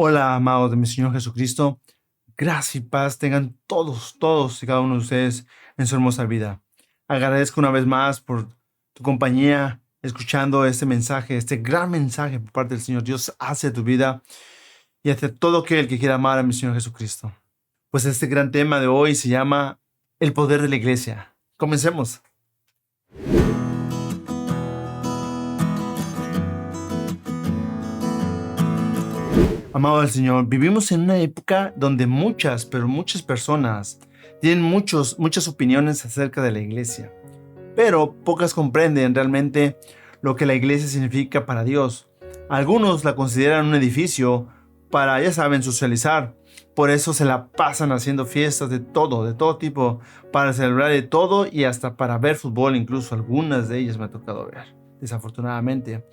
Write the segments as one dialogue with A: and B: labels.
A: Hola, amados de mi Señor Jesucristo. Gracia y paz tengan todos y cada uno de ustedes en su hermosa vida. Agradezco una vez más por tu compañía, escuchando este mensaje, este gran mensaje por parte del Señor Dios hacia tu vida y hacia todo aquel que quiera amar a mi Señor Jesucristo. Pues este gran tema de hoy se llama el poder de la iglesia. Comencemos. Amado del Señor, vivimos en una época donde pero muchas personas tienen muchas opiniones acerca de la iglesia, pero pocas comprenden realmente lo que la iglesia significa para Dios. Algunos la consideran un edificio para, ya saben, socializar. Por eso se la pasan haciendo fiestas de todo tipo, para celebrar de todo y hasta para ver fútbol, incluso algunas de ellas me ha tocado ver, desafortunadamente,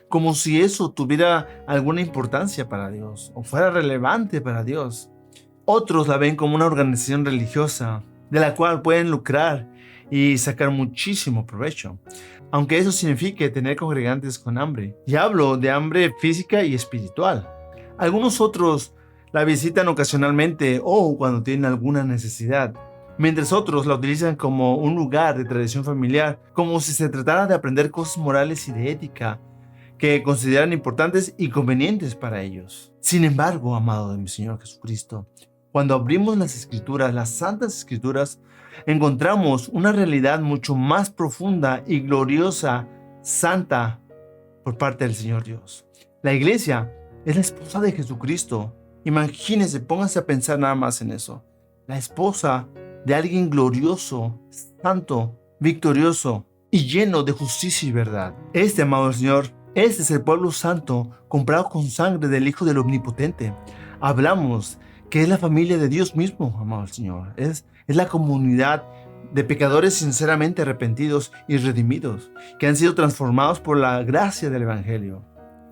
A: como si eso tuviera alguna importancia para Dios o fuera relevante para Dios. Otros la ven como una organización religiosa de la cual pueden lucrar y sacar muchísimo provecho, aunque eso signifique tener congregantes con hambre. Y hablo de hambre física y espiritual. Algunos otros la visitan ocasionalmente o cuando tienen alguna necesidad, mientras otros la utilizan como un lugar de tradición familiar, como si se tratara de aprender cosas morales y de ética que consideran importantes y convenientes para ellos. Sin embargo, amado de mi Señor Jesucristo, cuando abrimos las Escrituras, las Santas Escrituras, encontramos una realidad mucho más profunda y gloriosa, santa, por parte del Señor Dios. La iglesia es la esposa de Jesucristo. Imagínense, pónganse a pensar nada más en eso. La esposa de alguien glorioso, santo, victorioso y lleno de justicia y verdad. Amado Señor, este es el pueblo santo comprado con sangre del Hijo del Omnipotente. Hablamos que es la familia de Dios mismo, amado Señor. Es la comunidad de pecadores sinceramente arrepentidos y redimidos, que han sido transformados por la gracia del Evangelio.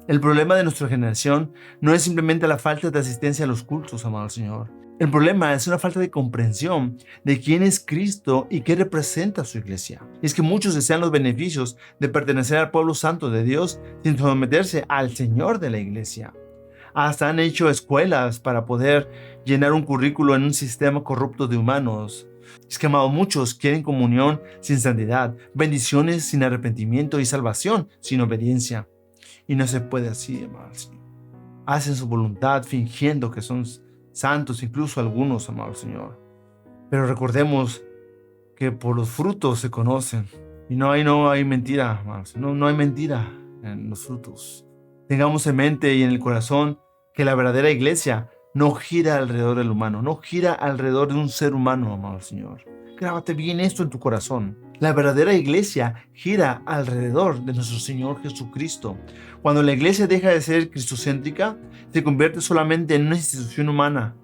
A: El problema de nuestra generación no es simplemente la falta de asistencia a los cultos, amado Señor. El problema es una falta de comprensión de quién es Cristo y qué representa su iglesia. Y es que muchos desean los beneficios de pertenecer al pueblo santo de Dios sin someterse al Señor de la iglesia. Hasta han hecho escuelas para poder llenar un currículo en un sistema corrupto de humanos. Es que, amado, muchos quieren comunión sin santidad, bendiciones sin arrepentimiento y salvación sin obediencia. Y no se puede así, amado Señor. Hacen su voluntad fingiendo que son santos, incluso algunos, amado Señor. Pero recordemos que por los frutos se conocen. Y no hay mentira, amados. No hay mentira en los frutos. Tengamos en mente y en el corazón que la verdadera iglesia no gira alrededor del humano, no gira alrededor de un ser humano, amado Señor. Grábate bien esto en tu corazón. La verdadera iglesia gira alrededor de nuestro Señor Jesucristo. Cuando la iglesia deja de ser cristocéntrica, se convierte solamente en una institución humana.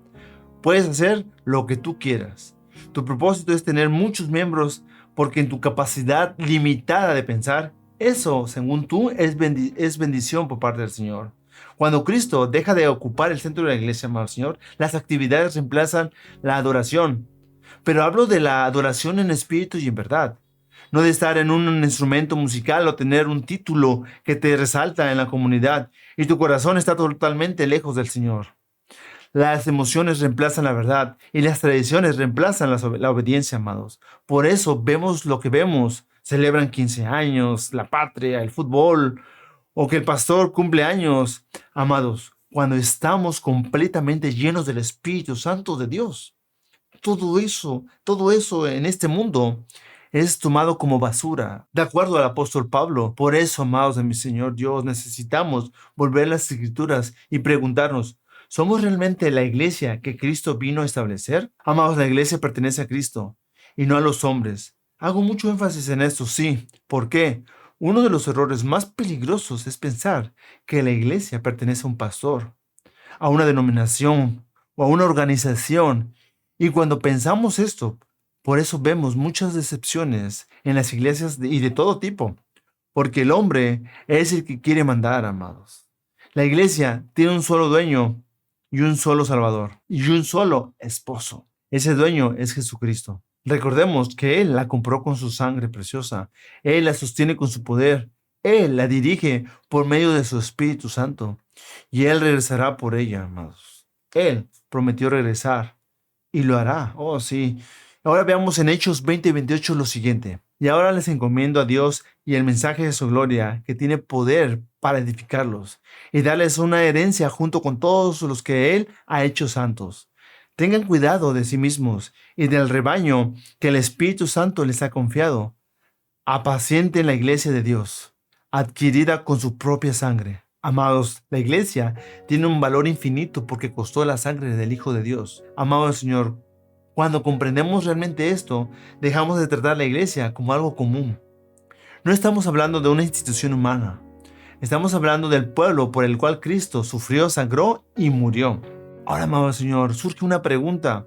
A: Puedes hacer lo que tú quieras. Tu propósito es tener muchos miembros porque en tu capacidad limitada de pensar, eso, según tú, es bendición por parte del Señor. Cuando Cristo deja de ocupar el centro de la iglesia, amado Señor, las actividades reemplazan la adoración. Pero hablo de la adoración en espíritu y en verdad. No de estar en un instrumento musical o tener un título que te resalta en la comunidad y tu corazón está totalmente lejos del Señor. Las emociones reemplazan la verdad y las tradiciones reemplazan la obediencia, amados. Por eso vemos lo que vemos. Celebran 15 años, la patria, el fútbol o que el pastor cumple años. Amados, cuando estamos completamente llenos del Espíritu Santo de Dios, todo eso en este mundo es tomado como basura, de acuerdo al apóstol Pablo. Por eso, amados de mi Señor Dios, necesitamos volver a las Escrituras y preguntarnos, ¿somos realmente la iglesia que Cristo vino a establecer? Amados, la iglesia pertenece a Cristo y no a los hombres. Hago mucho énfasis en esto, sí. ¿Por qué? Uno de los errores más peligrosos es pensar que la iglesia pertenece a un pastor, a una denominación o a una organización. Y cuando pensamos esto, por eso vemos muchas decepciones en las iglesias y de todo tipo, porque el hombre es el que quiere mandar, amados. La iglesia tiene un solo dueño y un solo salvador y un solo esposo. Ese dueño es Jesucristo. Recordemos que Él la compró con su sangre preciosa. Él la sostiene con su poder. Él la dirige por medio de su Espíritu Santo. y Él regresará por ella, amados. Él prometió regresar y lo hará. Oh, sí. Ahora veamos en Hechos 20:28 lo siguiente. Y ahora les encomiendo a Dios y el mensaje de su gloria, que tiene poder para edificarlos y darles una herencia junto con todos los que Él ha hecho santos. Tengan cuidado de sí mismos y del rebaño que el Espíritu Santo les ha confiado. Apacienten la iglesia de Dios, adquirida con su propia sangre. Amados, la iglesia tiene un valor infinito porque costó la sangre del Hijo de Dios. Amado Señor, cuando comprendemos realmente esto, dejamos de tratar la iglesia como algo común. No estamos hablando de una institución humana. Estamos hablando del pueblo por el cual Cristo sufrió, sangró y murió. Ahora, amado Señor, surge una pregunta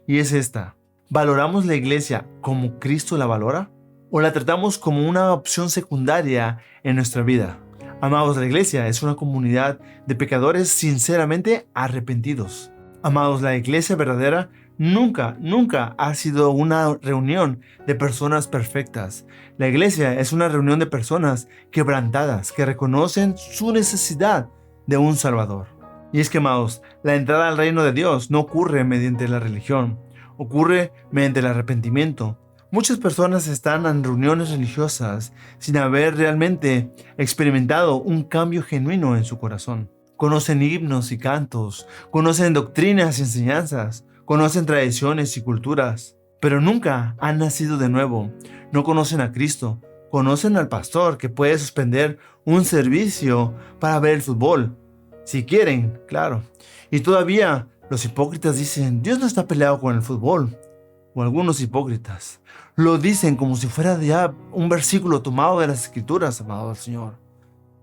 A: y es esta. ¿Valoramos la iglesia como Cristo la valora? ¿O la tratamos como una opción secundaria en nuestra vida? Amados, la iglesia es una comunidad de pecadores sinceramente arrepentidos. Amados, la iglesia verdadera nunca ha sido una reunión de personas perfectas. La iglesia es una reunión de personas quebrantadas que reconocen su necesidad de un Salvador. Y es que, amados, la entrada al reino de Dios no ocurre mediante la religión, ocurre mediante el arrepentimiento. Muchas personas están en reuniones religiosas sin haber realmente experimentado un cambio genuino en su corazón. Conocen himnos y cantos, conocen doctrinas y enseñanzas, conocen tradiciones y culturas, pero nunca han nacido de nuevo. No conocen a Cristo, conocen al pastor que puede suspender un servicio para ver el fútbol. Si quieren, claro. Y todavía los hipócritas dicen, Dios no está peleado con el fútbol. O algunos hipócritas lo dicen como si fuera ya un versículo tomado de las Escrituras, amado Señor.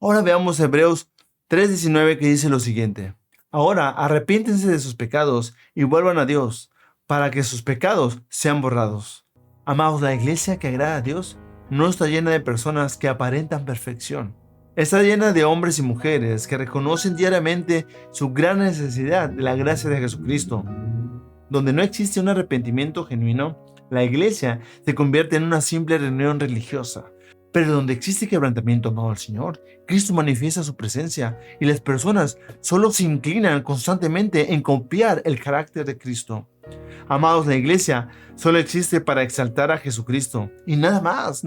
A: Ahora veamos Hebreos 3:19 que dice lo siguiente. Ahora arrepiéntense de sus pecados y vuelvan a Dios, para que sus pecados sean borrados. Amados, la iglesia que agrada a Dios no está llena de personas que aparentan perfección. Está llena de hombres y mujeres que reconocen diariamente su gran necesidad de la gracia de Jesucristo. Donde no existe un arrepentimiento genuino, la iglesia se convierte en una simple reunión religiosa. Pero donde existe quebrantamiento, amado al Señor, Cristo manifiesta su presencia y las personas solo se inclinan constantemente en copiar el carácter de Cristo. Amados, la iglesia solo existe para exaltar a Jesucristo y nada más,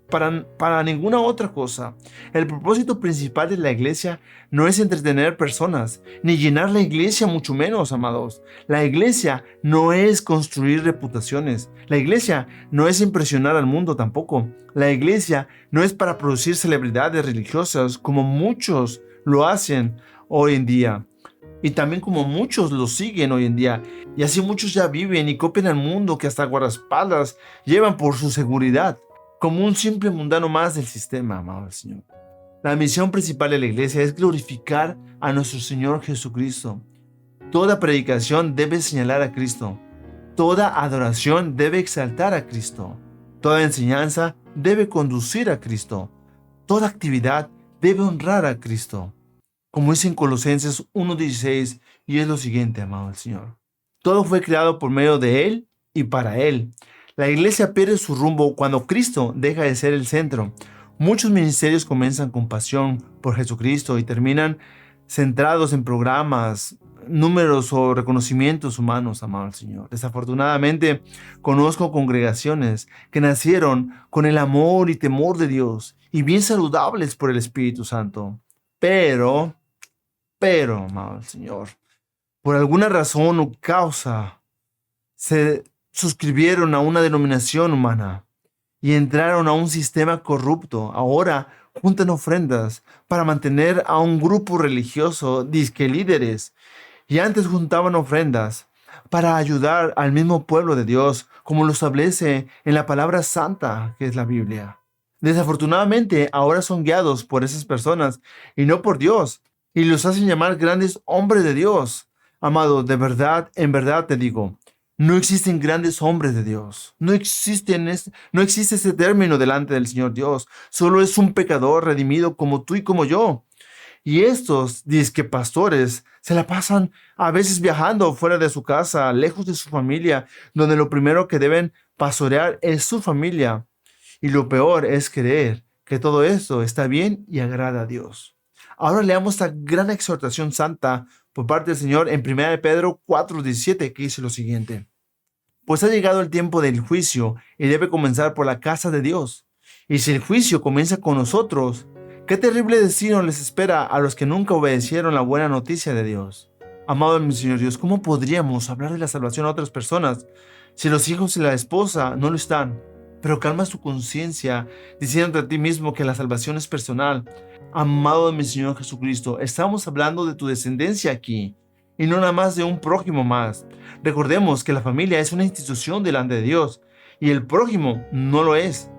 A: para ninguna otra cosa. El propósito principal de la iglesia no es entretener personas, ni llenar la iglesia, mucho menos, amados. La iglesia no es construir reputaciones. La iglesia no es impresionar al mundo tampoco. La iglesia no es para producir celebridades religiosas como muchos lo hacen hoy en día. Y también como muchos lo siguen hoy en día. Y así muchos ya viven y copian al mundo que hasta guardaespaldas llevan por su seguridad. Como un simple mundano más del sistema, amado Señor. La misión principal de la iglesia es glorificar a nuestro Señor Jesucristo. Toda predicación debe señalar a Cristo. Toda adoración debe exaltar a Cristo. Toda enseñanza debe conducir a Cristo. Toda actividad debe honrar a Cristo. Como dice en Colosenses 1:16, y es lo siguiente, amado Señor. Todo fue creado por medio de Él y para Él. La iglesia pierde su rumbo cuando Cristo deja de ser el centro. Muchos ministerios comienzan con pasión por Jesucristo y terminan centrados en programas, números o reconocimientos humanos, amado Señor. Desafortunadamente, conozco congregaciones que nacieron con el amor y temor de Dios y bien saludables por el Espíritu Santo. Pero, amado Señor, por alguna razón o causa, se suscribieron a una denominación humana y entraron a un sistema corrupto. Ahora juntan ofrendas para mantener a un grupo religioso, disque líderes, y antes juntaban ofrendas para ayudar al mismo pueblo de Dios, como lo establece en la palabra santa que es la Biblia. Desafortunadamente, ahora son guiados por esas personas y no por Dios, y los hacen llamar grandes hombres de Dios. Amado, de verdad, en verdad te digo, no existen grandes hombres de Dios. No existe ese término delante del Señor Dios. Solo es un pecador redimido como tú y como yo. Y estos disque pastores se la pasan a veces viajando fuera de su casa, lejos de su familia, donde lo primero que deben pastorear es su familia. Y lo peor es creer que todo esto está bien y agrada a Dios. Ahora leamos esta gran exhortación santa por parte del Señor en 1 de Pedro 4:17, que dice lo siguiente. Pues ha llegado el tiempo del juicio y debe comenzar por la casa de Dios. Y si el juicio comienza con nosotros, qué terrible destino les espera a los que nunca obedecieron la buena noticia de Dios. Amado mi Señor Dios, ¿cómo podríamos hablar de la salvación a otras personas si los hijos y la esposa no lo están? Pero calma tu conciencia diciéndote a ti mismo que la salvación es personal. Amado de mi Señor Jesucristo, estamos hablando de tu descendencia aquí y no nada más de un prójimo más. Recordemos que la familia es una institución delante de Dios y el prójimo no lo es.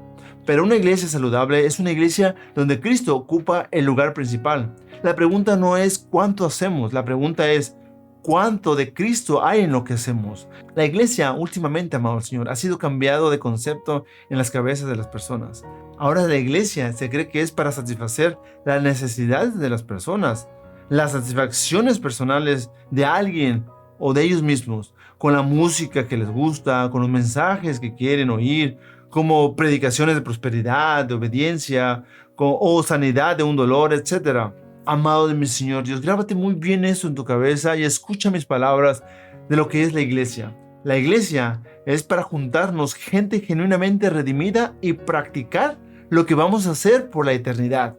A: Pero una iglesia saludable es una iglesia donde Cristo ocupa el lugar principal. La pregunta no es cuánto hacemos, la pregunta es cuánto de Cristo hay en lo que hacemos. La iglesia últimamente, amado Señor, ha sido cambiado de concepto en las cabezas de las personas. Ahora la iglesia se cree que es para satisfacer las necesidades de las personas, las satisfacciones personales de alguien o de ellos mismos, con la música que les gusta, con los mensajes que quieren oír, como predicaciones de prosperidad, de obediencia, o sanidad de un dolor, etc. Amado de mi Señor Dios, grábate muy bien eso en tu cabeza y escucha mis palabras de lo que es la iglesia. La iglesia es para juntarnos gente genuinamente redimida y practicar lo que vamos a hacer por la eternidad.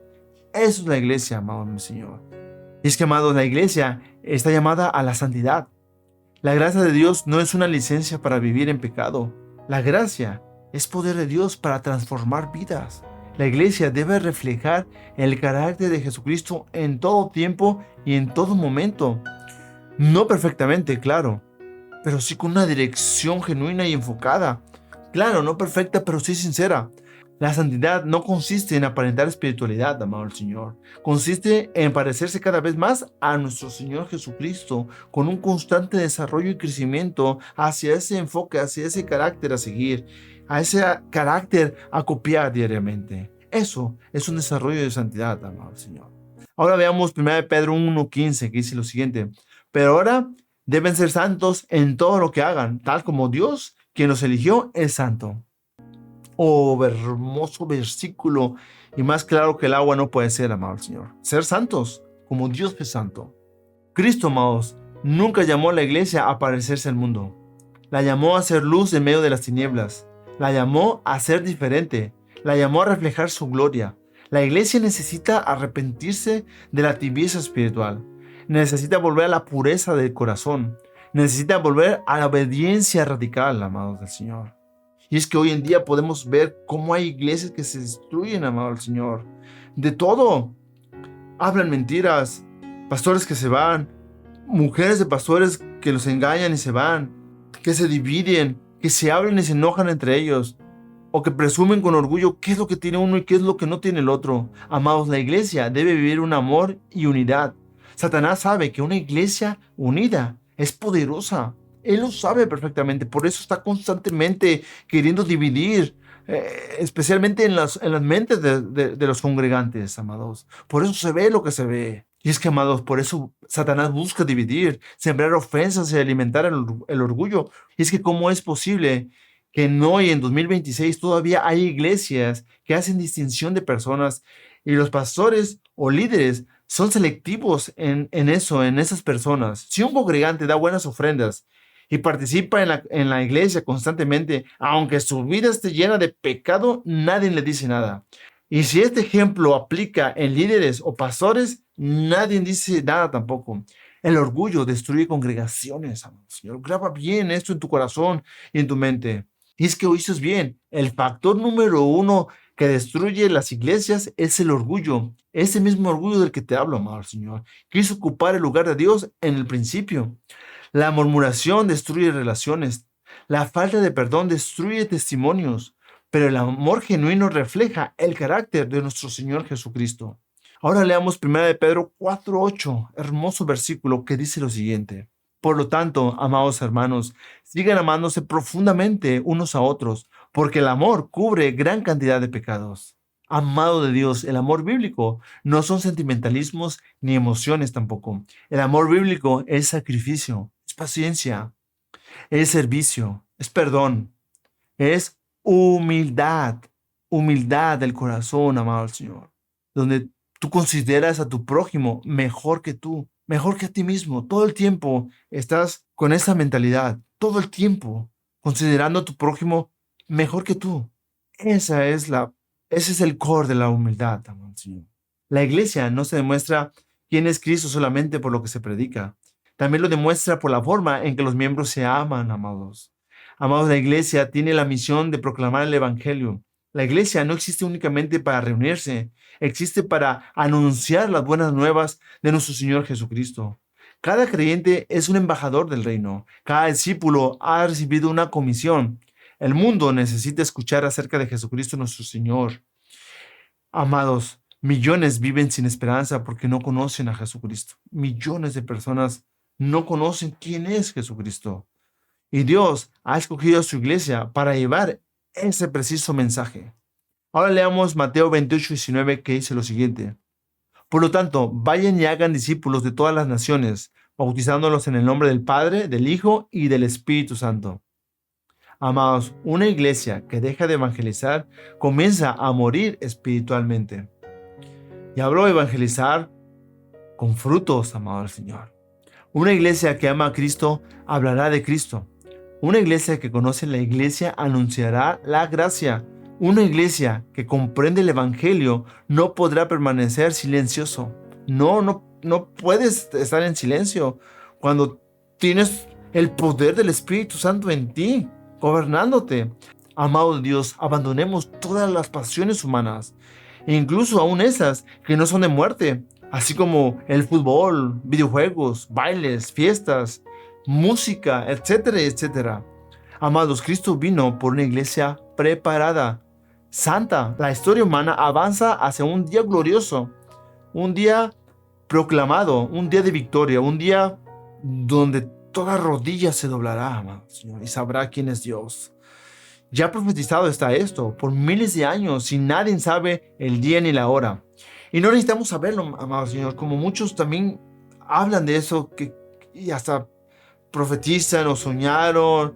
A: Eso es la iglesia, amado de mi Señor. Y es que, amado, la iglesia está llamada a la santidad. La gracia de Dios no es una licencia para vivir en pecado. La gracia es poder de Dios para transformar vidas. La iglesia debe reflejar el carácter de Jesucristo en todo tiempo y en todo momento. No perfectamente, claro, pero sí con una dirección genuina y enfocada. Claro, no perfecta, pero sí sincera. La santidad no consiste en aparentar espiritualidad, amado el Señor. Consiste en parecerse cada vez más a nuestro Señor Jesucristo, con un constante desarrollo y crecimiento hacia ese enfoque, hacia ese carácter a seguir, a ese carácter a copiar diariamente. Eso es un desarrollo de santidad, amado Señor. Ahora veamos 1 Pedro 1:15, que dice lo siguiente. Pero ahora deben ser santos en todo lo que hagan, tal como Dios, quien los eligió, es santo. Oh, hermoso versículo, y más claro que el agua no puede ser, amado Señor. Ser santos, como Dios es santo. Cristo, amados, nunca llamó a la iglesia a parecerse al mundo. La llamó a ser luz en medio de las tinieblas. La llamó a ser diferente. La llamó a reflejar su gloria. La iglesia necesita arrepentirse de la tibieza espiritual. Necesita volver a la pureza del corazón. Necesita volver a la obediencia radical, amados del Señor. Y es que hoy en día podemos ver cómo hay iglesias que se destruyen, amado al Señor. De todo. Hablan mentiras, pastores que se van, mujeres de pastores que los engañan y se van, que se dividen, que se hablan y se enojan entre ellos, o que presumen con orgullo qué es lo que tiene uno y qué es lo que no tiene el otro. Amados, la iglesia debe vivir un amor y unidad. Satanás sabe que una iglesia unida es poderosa. Él lo sabe perfectamente, por eso está constantemente queriendo dividir, especialmente en las mentes de los congregantes, amados. Por eso se ve lo que se ve. Y es que, amados, por eso Satanás busca dividir, sembrar ofensas y alimentar el orgullo. Y es que, ¿cómo es posible que en hoy, en 2026, todavía hay iglesias que hacen distinción de personas y los pastores o líderes son selectivos en eso, en esas personas? Si un congregante da buenas ofrendas y participa en la iglesia constantemente, aunque su vida esté llena de pecado, nadie le dice nada. Y si este ejemplo aplica en líderes o pastores, nadie dice nada tampoco. El orgullo destruye congregaciones, amado Señor. Graba bien esto en tu corazón y en tu mente. Y es que oíste bien, el factor número uno que destruye las iglesias es el orgullo. Ese mismo orgullo del que te hablo, amado Señor. Quiso ocupar el lugar de Dios en el principio. La murmuración destruye relaciones. La falta de perdón destruye testimonios. Pero el amor genuino refleja el carácter de nuestro Señor Jesucristo. Ahora leamos 1 de Pedro 4:8, hermoso versículo que dice lo siguiente. Por lo tanto, amados hermanos, sigan amándose profundamente unos a otros, porque el amor cubre gran cantidad de pecados. Amado de Dios, el amor bíblico no son sentimentalismos ni emociones tampoco. El amor bíblico es sacrificio, es paciencia, es servicio, es perdón, es humildad, humildad del corazón, amado Señor, donde Tú consideras a tu prójimo mejor que tú, mejor que a ti mismo. Todo el tiempo estás con esa mentalidad, todo el tiempo considerando a tu prójimo mejor que tú. Ese es el core de la humildad, amado Señor. La iglesia no se demuestra quién es Cristo solamente por lo que se predica. También lo demuestra por la forma en que los miembros se aman, amados. Amados, la iglesia tiene la misión de proclamar el evangelio. La iglesia no existe únicamente para reunirse, existe para anunciar las buenas nuevas de nuestro Señor Jesucristo. Cada creyente es un embajador del reino. Cada discípulo ha recibido una comisión. El mundo necesita escuchar acerca de Jesucristo nuestro Señor. Amados, millones viven sin esperanza porque no conocen a Jesucristo. Millones de personas no conocen quién es Jesucristo. Y Dios ha escogido a su iglesia para llevar ese preciso mensaje. Ahora leamos Mateo 28:19, que dice lo siguiente. Por lo tanto, vayan y hagan discípulos de todas las naciones, bautizándolos en el nombre del Padre, del Hijo y del Espíritu Santo. Amados, una iglesia que deja de evangelizar comienza a morir espiritualmente. Y hablo de evangelizar con frutos, amado Señor. Una iglesia que ama a Cristo hablará de Cristo. Una iglesia que conoce la iglesia anunciará la gracia. Una iglesia que comprende el evangelio no podrá permanecer silencioso. No puedes estar en silencio cuando tienes el poder del Espíritu Santo en ti, gobernándote. Amado Dios, abandonemos todas las pasiones humanas, e incluso aún esas que no son de muerte, así como el fútbol, videojuegos, bailes, fiestas, música, etcétera, etcétera. Amados, Cristo vino por una iglesia preparada, santa. La historia humana avanza hacia un día glorioso, un día proclamado, un día de victoria, un día donde toda rodilla se doblará, amado Señor, y sabrá quién es Dios. Ya profetizado está esto por miles de años y nadie sabe el día ni la hora. Y no necesitamos saberlo, amado Señor, como muchos también hablan de eso y hasta profetizan o soñaron,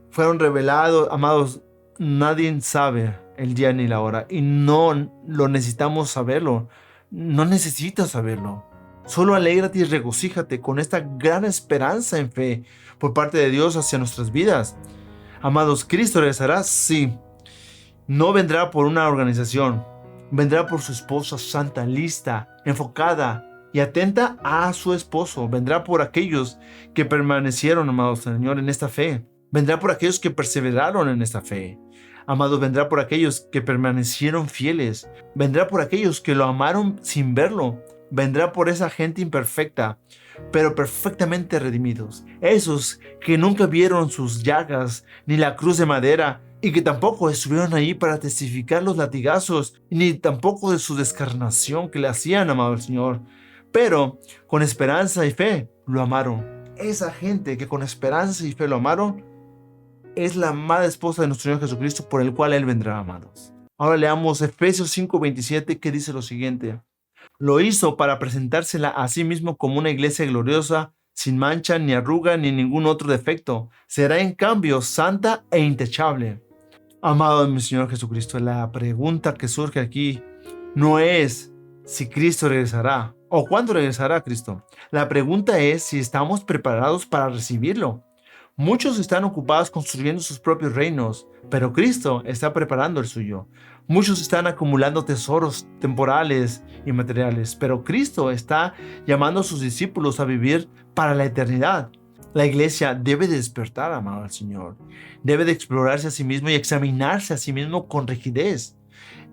A: fueron revelados. Amados, nadie sabe el día ni la hora y no lo necesitamos saberlo. No necesitas saberlo. Solo alégrate y regocíjate con esta gran esperanza en fe por parte de Dios hacia nuestras vidas. Amados, ¿Cristo regresará? Sí. No vendrá por una organización. Vendrá por su esposa santa, lista, enfocada y atenta a su esposo. Vendrá por aquellos que permanecieron, amados Señor, en esta fe. Vendrá por aquellos que perseveraron en esta fe. Amados, vendrá por aquellos que permanecieron fieles. Vendrá por aquellos que lo amaron sin verlo. Vendrá por esa gente imperfecta, pero perfectamente redimidos. Esos que nunca vieron sus llagas ni la cruz de madera y que tampoco estuvieron ahí para testificar los latigazos ni tampoco de su descarnación que le hacían, amado Señor. Pero con esperanza y fe lo amaron. Esa gente que con esperanza y fe lo amaron es la amada esposa de nuestro Señor Jesucristo, por el cual Él vendrá, amados. Ahora leamos Efesios 5:27, que dice lo siguiente. Lo hizo para presentársela a sí mismo como una iglesia gloriosa, sin mancha, ni arruga, ni ningún otro defecto. Será en cambio santa e intachable. Amado de mi Señor Jesucristo, la pregunta que surge aquí no es si Cristo regresará o cuándo regresará Cristo. La pregunta es si estamos preparados para recibirlo. Muchos están ocupados construyendo sus propios reinos, pero Cristo está preparando el suyo. Muchos están acumulando tesoros temporales y materiales, pero Cristo está llamando a sus discípulos a vivir para la eternidad. La iglesia debe de despertar, amado al Señor. Debe de explorarse a sí mismo y examinarse a sí mismo con rigidez.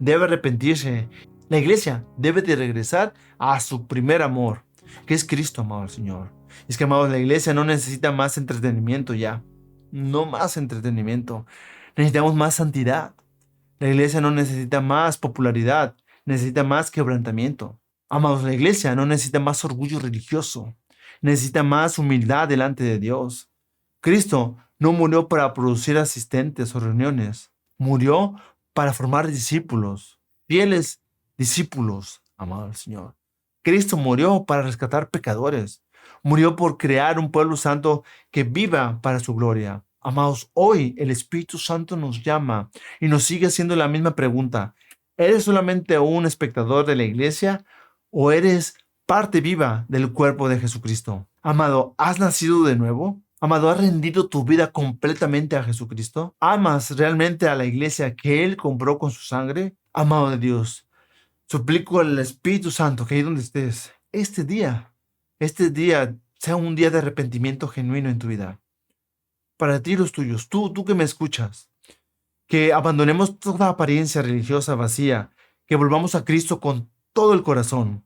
A: Debe arrepentirse. La iglesia debe de regresar a su primer amor, que es Cristo, amado al Señor. Es que, amados, la iglesia no necesita más entretenimiento ya. No más entretenimiento. Necesitamos más santidad. La iglesia no necesita más popularidad. Necesita más quebrantamiento. Amados, la iglesia no necesita más orgullo religioso. Necesita más humildad delante de Dios. Cristo no murió para producir asistentes o reuniones. Murió para formar discípulos. Fieles discípulos, amado al Señor. Cristo murió para rescatar pecadores. Murió por crear un pueblo santo que viva para su gloria. Amados, hoy el Espíritu Santo nos llama y nos sigue haciendo la misma pregunta. ¿Eres solamente un espectador de la iglesia o eres parte viva del cuerpo de Jesucristo. Amado, ¿has nacido de nuevo? Amado, ¿has rendido tu vida completamente a Jesucristo? ¿Amas realmente a la iglesia que Él compró con su sangre? Amado de Dios, suplico al Espíritu Santo que ahí donde estés, este día sea un día de arrepentimiento genuino en tu vida. Para ti y los tuyos, tú que me escuchas, que abandonemos toda apariencia religiosa vacía, que volvamos a Cristo con todo el corazón,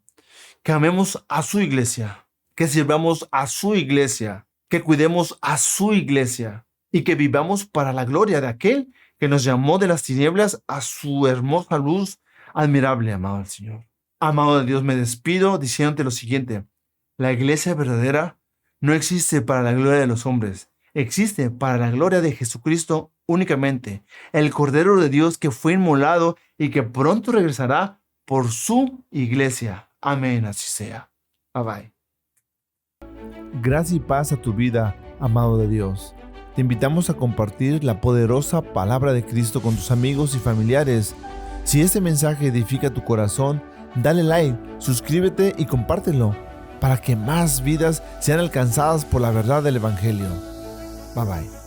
A: que amemos a su iglesia, que sirvamos a su iglesia, que cuidemos a su iglesia y que vivamos para la gloria de aquel que nos llamó de las tinieblas a su hermosa luz admirable, amado al Señor. Amado de Dios, me despido diciéndote lo siguiente: la iglesia verdadera no existe para la gloria de los hombres, existe para la gloria de Jesucristo únicamente, el Cordero de Dios que fue inmolado y que pronto regresará por su iglesia. Amén, así sea. Bye bye.
B: Gracia y paz a tu vida, amado de Dios. Te invitamos a compartir la poderosa palabra de Cristo con tus amigos y familiares. Si este mensaje edifica tu corazón, dale like, suscríbete y compártelo para que más vidas sean alcanzadas por la verdad del Evangelio. Bye bye.